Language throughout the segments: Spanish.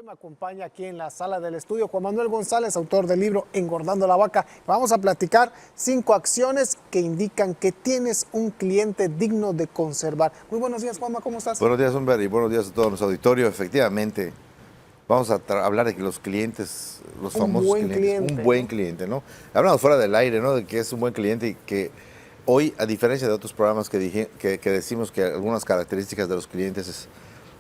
Me acompaña aquí en la sala del estudio Juan Manuel González, autor del libro Engordando la Vaca. Vamos a platicar 5 acciones que indican que tienes un cliente digno de conservar. Muy buenos días, Juanma, ¿cómo estás? Buenos días, Humber, y buenos días a todos nuestro auditorio. Efectivamente, vamos a hablar de que los clientes, los famosos clientes, un buen cliente, ¿no? Hablamos fuera del aire, ¿no? De que es un buen cliente y que hoy, a diferencia de otros programas que decimos que algunas características de los clientes es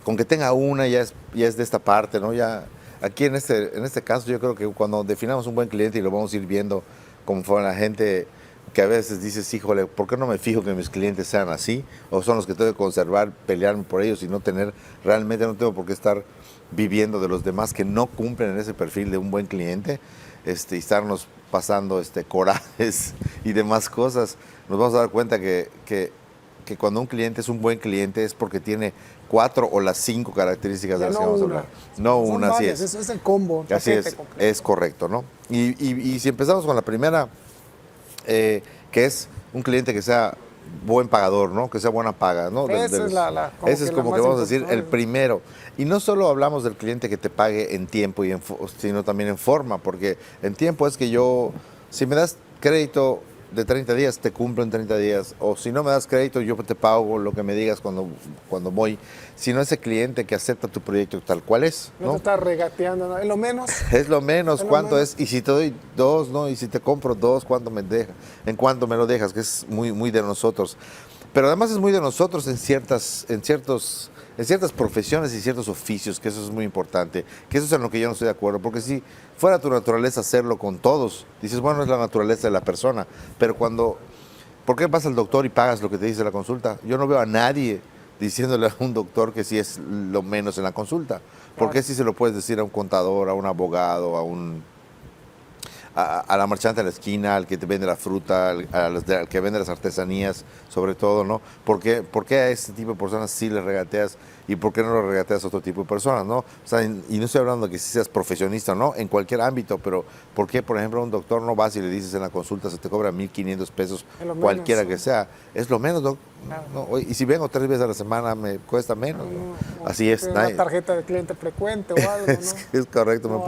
con que tenga una ya es de esta parte, ¿no? Ya aquí en este caso yo creo que cuando definamos un buen cliente y lo vamos a ir viendo conforme la gente que a veces dices, híjole, ¿por qué no me fijo que mis clientes sean así? O son los que tengo que conservar, pelearme por ellos y no tener, realmente no tengo por qué estar viviendo de los demás que no cumplen en ese perfil de un buen cliente, y estarnos pasando corajes y demás cosas. Nos vamos a dar cuenta que cuando un cliente es un buen cliente es porque tiene 4 o las 5 características de las que vamos a hablar. No una, así es. Eso es el combo. Así es correcto, ¿no? Y si empezamos con la primera, que es un cliente que sea buen pagador, ¿no? Que sea buena paga, ¿no? Ese es como que vamos a decir el primero. Y no solo hablamos del cliente que te pague en tiempo, sino también en forma, porque en tiempo es que si me das crédito de 30 días, te cumplo en 30 días. O si no me das crédito, yo te pago lo que me digas cuando voy. Sino ese cliente que acepta tu proyecto tal cual es. No te estás regateando, ¿no? Es lo menos. Es lo menos. ¿Cuánto es? Y si te doy 2, ¿no? Y si te compro 2, ¿cuánto me dejas? ¿En cuánto me lo dejas? Que es muy, muy de nosotros. Pero además es muy de nosotros en ciertas profesiones y ciertos oficios, que eso es muy importante, que eso es en lo que yo no estoy de acuerdo, porque si fuera tu naturaleza hacerlo con todos, dices, bueno, es la naturaleza de la persona, pero ¿por qué vas al doctor y pagas lo que te dice la consulta? Yo no veo a nadie diciéndole a un doctor que sí es lo menos en la consulta. ¿Por qué sí se lo puedes decir a un contador, a un abogado, a la marchante de la esquina, al que te vende la fruta, al que vende las artesanías, sobre todo, ¿no? ¿Por qué a ese tipo de personas sí les regateas y por qué no le regateas a otro tipo de personas, ¿no? O sea, y no estoy hablando de que seas profesionista o no, en cualquier ámbito, pero ¿por qué, por ejemplo, a un doctor no vas y le dices en la consulta se te cobra 1,500 pesos, cualquiera menos, que sea? Es lo menos, ¿no? No, y si vengo 3 veces a la semana me cuesta menos, ¿no? Así es. Una tarjeta de cliente frecuente o algo, ¿no? Es correcto. No.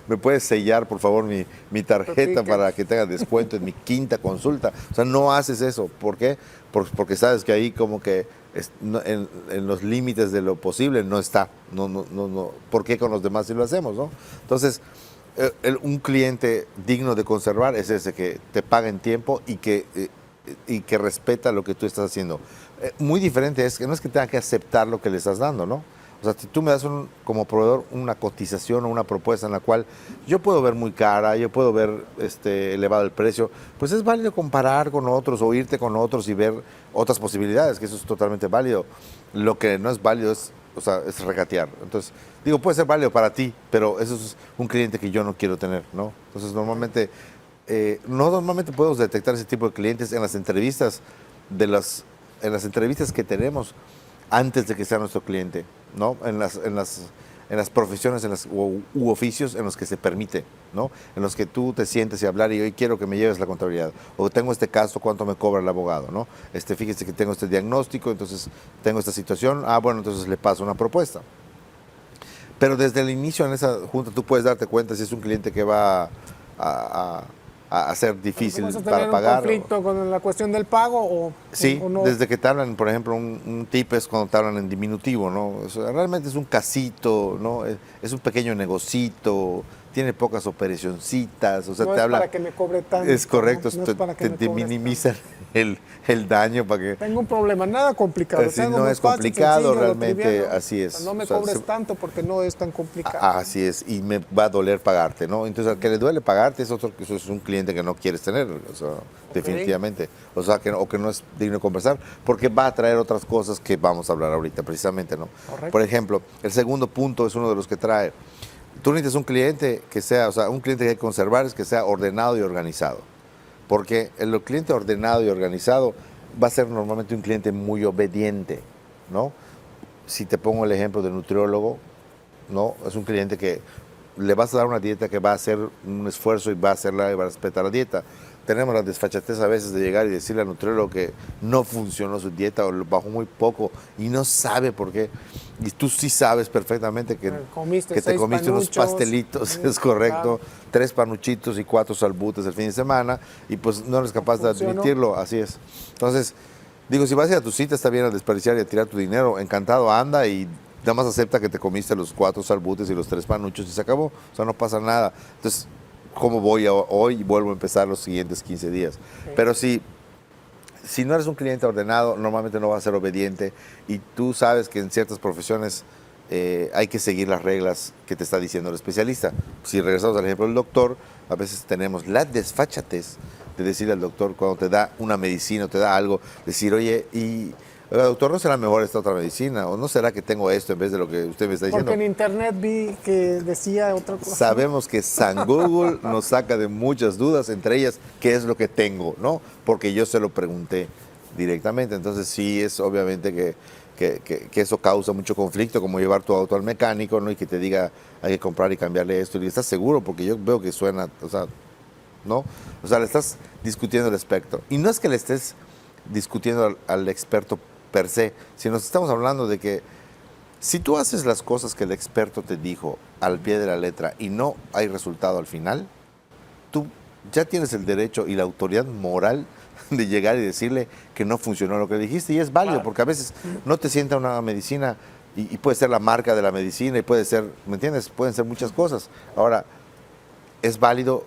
¿Me puede sellar, por favor, mi tarjeta para que tenga descuento en mi 5ª consulta? O sea, no haces eso. ¿Por qué? Porque sabes que ahí como que en los límites de lo posible no está. No. ¿Por qué con los demás sí lo hacemos, no? Entonces, un cliente digno de conservar es ese que te paga en tiempo y que respeta lo que tú estás haciendo. Muy diferente es que no es que tenga que aceptar lo que le estás dando, ¿no? O sea, si tú me das como proveedor una cotización o una propuesta en la cual yo puedo ver muy cara, yo puedo ver elevado el precio, pues es válido comparar con otros o irte con otros y ver otras posibilidades, que eso es totalmente válido. Lo que no es válido es regatear. Entonces, puede ser válido para ti, pero eso es un cliente que yo no quiero tener, ¿no? Entonces, normalmente podemos detectar ese tipo de clientes en las entrevistas que tenemos antes de que sea nuestro cliente, ¿no? En las profesiones u oficios en los que se permite, ¿no? En los que tú te sientes y hablar y hoy quiero que me lleves la contabilidad, o tengo este caso, ¿cuánto me cobra el abogado, ¿no? Fíjese que tengo este diagnóstico, entonces tengo esta situación, bueno, entonces le paso una propuesta. Pero desde el inicio en esa junta tú puedes darte cuenta si es un cliente que va a ser difícil para pagar. ¿Un conflicto con la cuestión del pago sí, o no? Desde que te hablan, por ejemplo, un tip es cuando te hablan en diminutivo, ¿no? Realmente es un casito, ¿no? Es un pequeño negocito, tiene pocas operacioncitas, no te habla para que me cobre tanto. Es correcto, te minimizan el daño para que... Tengo un problema, nada complicado. No es complicado, realmente, así es. No me cobres tanto porque no es tan complicado. Así es, y me va a doler pagarte, ¿no? Entonces, al que le duele pagarte eso es un cliente que no quieres tener, definitivamente. O sea, que no es digno de conversar, porque va a traer otras cosas que vamos a hablar ahorita, precisamente, ¿no? Correcto. Por ejemplo, el segundo punto es uno de los que trae. Tú necesitas un cliente que sea, un cliente que hay que conservar es que sea ordenado y organizado. Porque el cliente ordenado y organizado va a ser normalmente un cliente muy obediente, ¿no? Si te pongo el ejemplo del nutriólogo, ¿no? Es un cliente que le vas a dar una dieta que va a hacer un esfuerzo y va a hacerla y va a respetar la dieta. tenemos la desfachatez a veces de llegar y decirle al nutriólogo que no funcionó su dieta o bajó muy poco y no sabe por qué. Y tú sí sabes perfectamente que te comiste unos pastelitos, es correcto, claro. 3 panuchitos y 4 salbutes el fin de semana y pues no eres capaz de admitirlo, así es. Entonces, digo, si vas a ir a tu cita, está bien a desperdiciar y a tirar tu dinero, encantado, anda y nada más acepta que te comiste los 4 salbutes y los 3 panuchos y se acabó, o sea, no pasa nada. Entonces, ¿cómo voy hoy? Y vuelvo a empezar los siguientes 15 días. Sí. Pero si no eres un cliente ordenado, normalmente no vas a ser obediente y tú sabes que en ciertas profesiones hay que seguir las reglas que te está diciendo el especialista. Si regresamos al ejemplo del doctor, a veces tenemos la desfachatez de decirle al doctor cuando te da una medicina o te da algo, decir, oye, oiga, doctor, ¿no será mejor esta otra medicina? ¿O no será que tengo esto en vez de lo que usted me está diciendo? Porque en internet vi que decía otra cosa. Sabemos que San Google nos saca de muchas dudas, entre ellas, ¿qué es lo que tengo? ¿No? Porque yo se lo pregunté directamente. Entonces sí es obviamente que eso causa mucho conflicto, como llevar tu auto al mecánico, ¿no? Y que te diga, hay que comprar y cambiarle esto. Y ¿estás seguro? Porque yo veo que suena, o sea, ¿no? O sea, le estás discutiendo el espectro. Y no es que le estés discutiendo al experto per se, sino estamos hablando de que si tú haces las cosas que el experto te dijo al pie de la letra y no hay resultado al final, tú ya tienes el derecho y la autoridad moral de llegar y decirle que no funcionó lo que dijiste, y es válido, claro. Porque a veces no te sienta una medicina y puede ser la marca de la medicina y puede ser, ¿me entiendes? Pueden ser muchas cosas. Ahora, es válido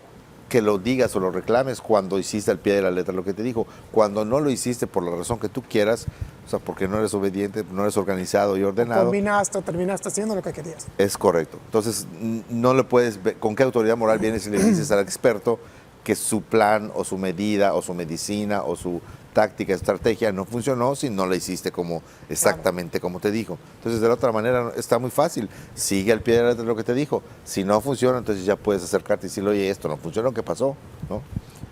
que lo digas o lo reclames cuando hiciste al pie de la letra lo que te dijo. Cuando no lo hiciste por la razón que tú quieras, o sea, porque no eres obediente, no eres organizado y ordenado. Combinaste o terminaste haciendo lo que querías. Es correcto. Entonces, no le puedes ver, ¿con qué autoridad moral vienes y le dices al experto que su plan o su medida o su medicina o su táctica, estrategia no funcionó si no la hiciste exactamente como te dijo? Entonces, de la otra manera está muy fácil. Sigue al pie de la letra lo que te dijo. Si no funciona, entonces ya puedes acercarte y decirle, oye, esto no funcionó, ¿qué pasó? ¿No?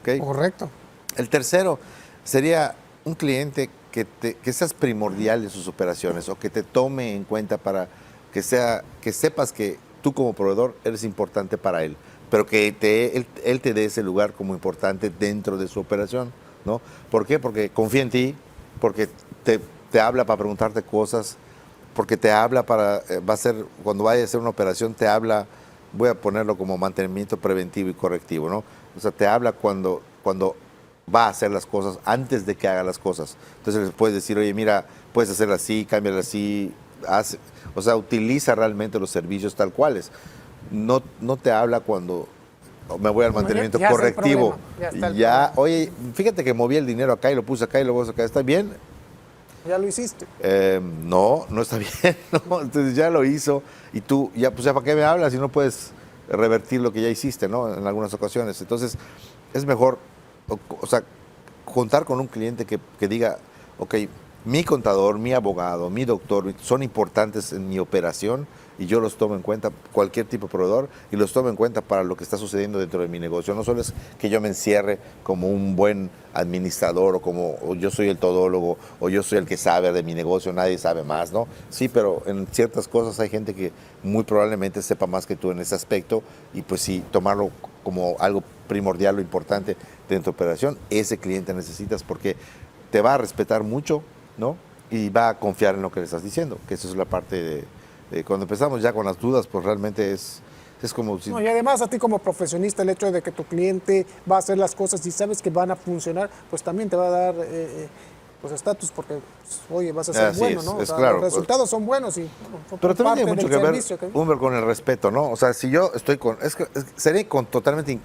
¿Okay? Correcto. El tercero sería un cliente que seas primordial en sus operaciones o que te tome en cuenta para que sepas que tú como proveedor eres importante para él, pero que él te dé ese lugar como importante dentro de su operación, ¿no? ¿Por qué? Porque confía en ti, porque te habla para preguntarte cosas, porque te habla cuando vaya a hacer una operación, te habla, voy a ponerlo como mantenimiento preventivo y correctivo, ¿no? O sea, te habla cuando va a hacer las cosas antes de que haga las cosas. Entonces les puedes decir, oye, mira, puedes hacerla así, cámbiala así, o sea, utiliza realmente los servicios tal cuales. No te habla cuando me voy al mantenimiento correctivo. Ya, oye, fíjate que moví el dinero acá y lo puse acá y lo puse acá, ¿está bien? ¿Ya lo hiciste? No está bien, ¿no? Entonces ya lo hizo y tú, ya, pues ya para qué me hablas si no puedes revertir lo que ya hiciste, ¿no? En algunas ocasiones. Entonces, es mejor, o sea, contar con un cliente que diga, ok, mi contador, mi abogado, mi doctor son importantes en mi operación y yo los tomo en cuenta, cualquier tipo de proveedor, y los tomo en cuenta para lo que está sucediendo dentro de mi negocio. No solo es que yo me encierre como un buen administrador o yo soy el todólogo o yo soy el que sabe de mi negocio, nadie sabe más, ¿no? Sí, pero en ciertas cosas hay gente que muy probablemente sepa más que tú en ese aspecto y pues sí, tomarlo como algo primordial o importante de tu operación. Ese cliente necesitas porque te va a respetar mucho, ¿no? Y va a confiar en lo que le estás diciendo, que esa es la parte de cuando empezamos ya con las dudas, pues realmente es como si... No, y además a ti como profesionista, el hecho de que tu cliente va a hacer las cosas y sabes que van a funcionar, pues también te va a dar pues estatus porque, pues, oye, vas a ser bueno, ¿no? Es claro, los resultados son buenos y... Pero también tiene mucho que ver, Humber, con el respeto, ¿no? O sea, si yo estoy con... sería totalmente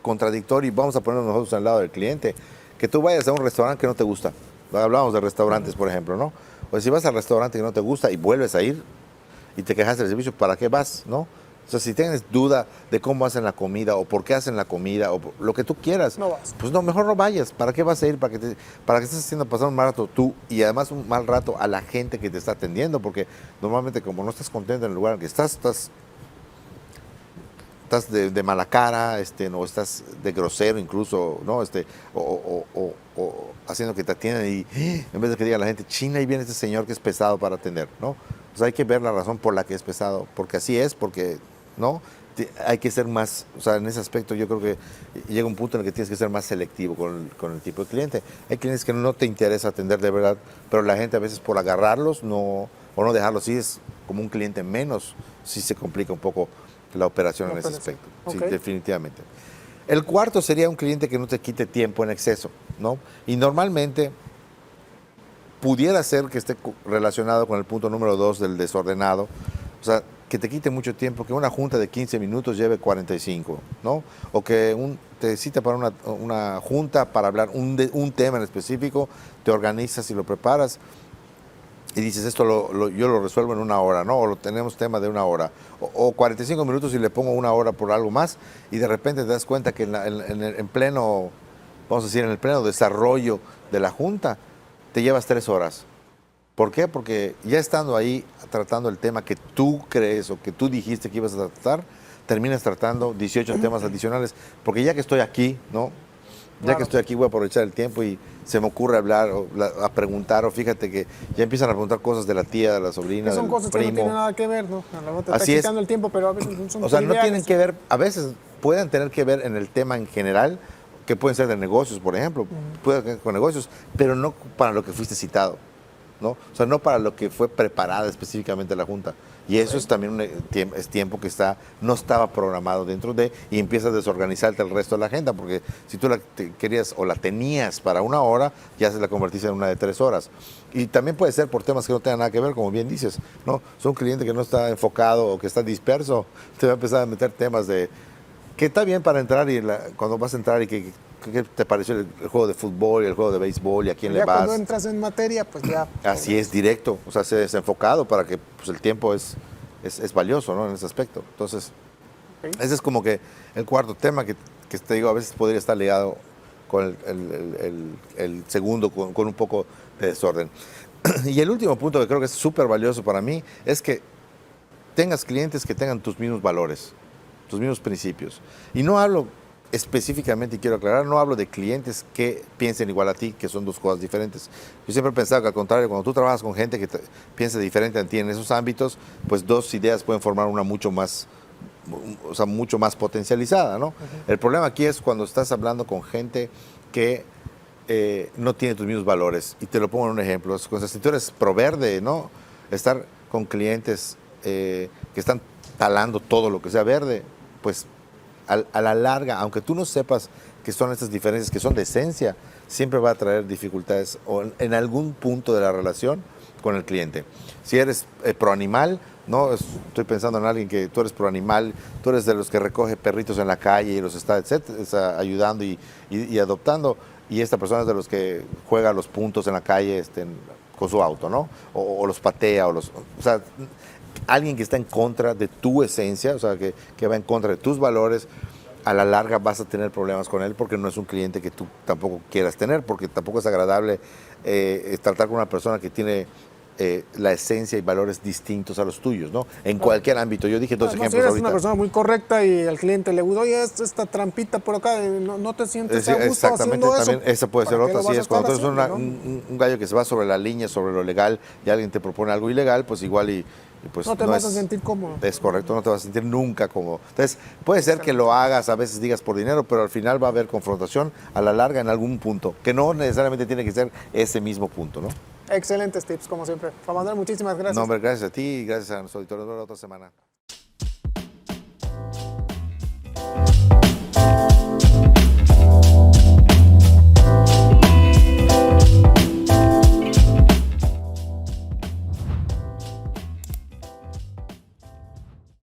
contradictorio y vamos a ponernos nosotros al lado del cliente, que tú vayas a un restaurante que no te gusta. Hablábamos de restaurantes, por ejemplo, ¿no? O si vas al restaurante que no te gusta y vuelves a ir y te quejas del servicio, ¿para qué vas, no? O sea, si tienes duda de cómo hacen la comida o por qué hacen la comida o lo que tú quieras, no vas. Pues no, mejor no vayas. ¿Para qué vas a ir? Para que estés haciendo pasar un mal rato tú y además un mal rato a la gente que te está atendiendo, porque normalmente como no estás contento en el lugar en que estás de mala cara, no estás de grosero incluso, ¿no? O haciendo que te atiendan y en vez de que diga la gente, China, ahí viene este señor que es pesado para atender, ¿no? O sea, hay que ver la razón por la que es pesado, porque así es, porque ¿no? Hay que ser más, o sea, en ese aspecto yo creo que llega un punto en el que tienes que ser más selectivo con el tipo de cliente. Hay clientes que no te interesa atender de verdad, pero la gente a veces por agarrarlos o no dejarlos, sí es como un cliente menos, sí se complica un poco la operación en ese aspecto. Sí, Ok. definitivamente. El cuarto sería un cliente que no te quite tiempo en exceso, ¿no? Y normalmente pudiera ser que esté relacionado con el punto número 2 del desordenado, o sea, que te quite mucho tiempo, que una junta de 15 minutos lleve 45, ¿no? O que te cita para una junta para hablar un tema en específico, te organizas y lo preparas y dices, esto yo lo resuelvo en una hora, ¿no? O lo tenemos tema de una hora. O 45 minutos y le pongo una hora por algo más y de repente te das cuenta que en pleno, vamos a decir, en el pleno desarrollo de la junta, te llevas 3 horas. ¿Por qué? Porque ya estando ahí tratando el tema que tú crees o que tú dijiste que ibas a tratar, terminas tratando 18 temas adicionales. Porque ya que estoy aquí, ¿no? Ya Claro. que estoy aquí voy a aprovechar el tiempo y se me ocurre hablar o a preguntar, o fíjate que ya empiezan a preguntar cosas de la tía, de la sobrina, Que son del cosas que no primo. tienen nada que ver, ¿no? A lo mejor te Así está es. quitando el tiempo, pero a veces son O sea, no triviales. tienen que ver, a veces pueden tener que ver en el tema en general, que pueden ser de negocios, por ejemplo, pueden ver con negocios, pero no para lo que fuiste citado, ¿no? O sea, no para lo que fue preparada específicamente la Junta. Y eso es también es tiempo que no estaba programado dentro de, y empieza a desorganizarte el resto de la agenda, porque si tú querías o la tenías para una hora, ya se la convertiste en una de 3 horas. Y también puede ser por temas que no tengan nada que ver, como bien dices, ¿no? Son un cliente que no está enfocado o que está disperso, te va a empezar a meter temas de que está bien para entrar y cuando vas a entrar y ¿qué te pareció el juego de fútbol y el juego de béisbol y a quién Ya le vas? cuando entras en materia, pues ya. Así es, directo, o sea, se desenfocado para que pues, el tiempo es valioso, ¿no? En ese aspecto. Entonces, Ok. ese es como que el cuarto tema que te digo, a veces podría estar ligado con el segundo, con un poco de desorden. Y el último punto que creo que es súper valioso para mí es que tengas clientes que tengan tus mismos valores, tus mismos principios. Y no hablo específicamente, y quiero aclarar, no hablo de clientes que piensen igual a ti, que son dos cosas diferentes. Yo siempre he pensado que al contrario, cuando tú trabajas con gente que piensa diferente a ti en esos ámbitos, pues dos ideas pueden formar una mucho más, o sea, mucho más potencializada, ¿no? El problema aquí es cuando estás hablando con gente que no tiene tus mismos valores. Y te lo pongo en un ejemplo. Si tú eres pro verde, ¿no? Estar con clientes que están talando todo lo que sea verde, pues a la larga, aunque tú no sepas que son estas diferencias, que son de esencia, siempre va a traer dificultades o en algún punto de la relación con el cliente. Si eres pro animal, ¿no? Estoy pensando en alguien que tú eres pro animal, tú eres de los que recoge perritos en la calle y los está ayudando y adoptando, y esta persona es de los que juega los puntos en la calle con su auto, ¿no? O los patea, o sea, alguien que está en contra de tu esencia, o sea, que va en contra de tus valores, a la larga vas a tener problemas con él porque no es un cliente que tú tampoco quieras tener, porque tampoco es agradable tratar con una persona que tiene la esencia y valores distintos a los tuyos, ¿no? En cualquier ámbito. Yo dije dos No, si ejemplos eres ahorita. una persona muy correcta y al cliente le gusta, oye, esta trampita por acá, no te sientes a gusto Exactamente, haciendo eso. también esa puede ser ¿Para qué otra, lo sí, vas a es cuando tú estar eres haciendo, no? un gallo que se va sobre la línea, sobre lo legal, y alguien te propone algo ilegal, pues igual y pues No te vas a sentir cómodo. Es correcto, no te vas a sentir nunca cómodo. Entonces, puede ser que lo hagas, a veces digas por dinero, pero al final va a haber confrontación a la larga en algún punto, que no necesariamente tiene que ser ese mismo punto, ¿no? Excelentes tips, como siempre. Juan Manuel, muchísimas gracias. No, hombre, gracias a ti y gracias a nuestro auditorio. Nos vemos la otra semana.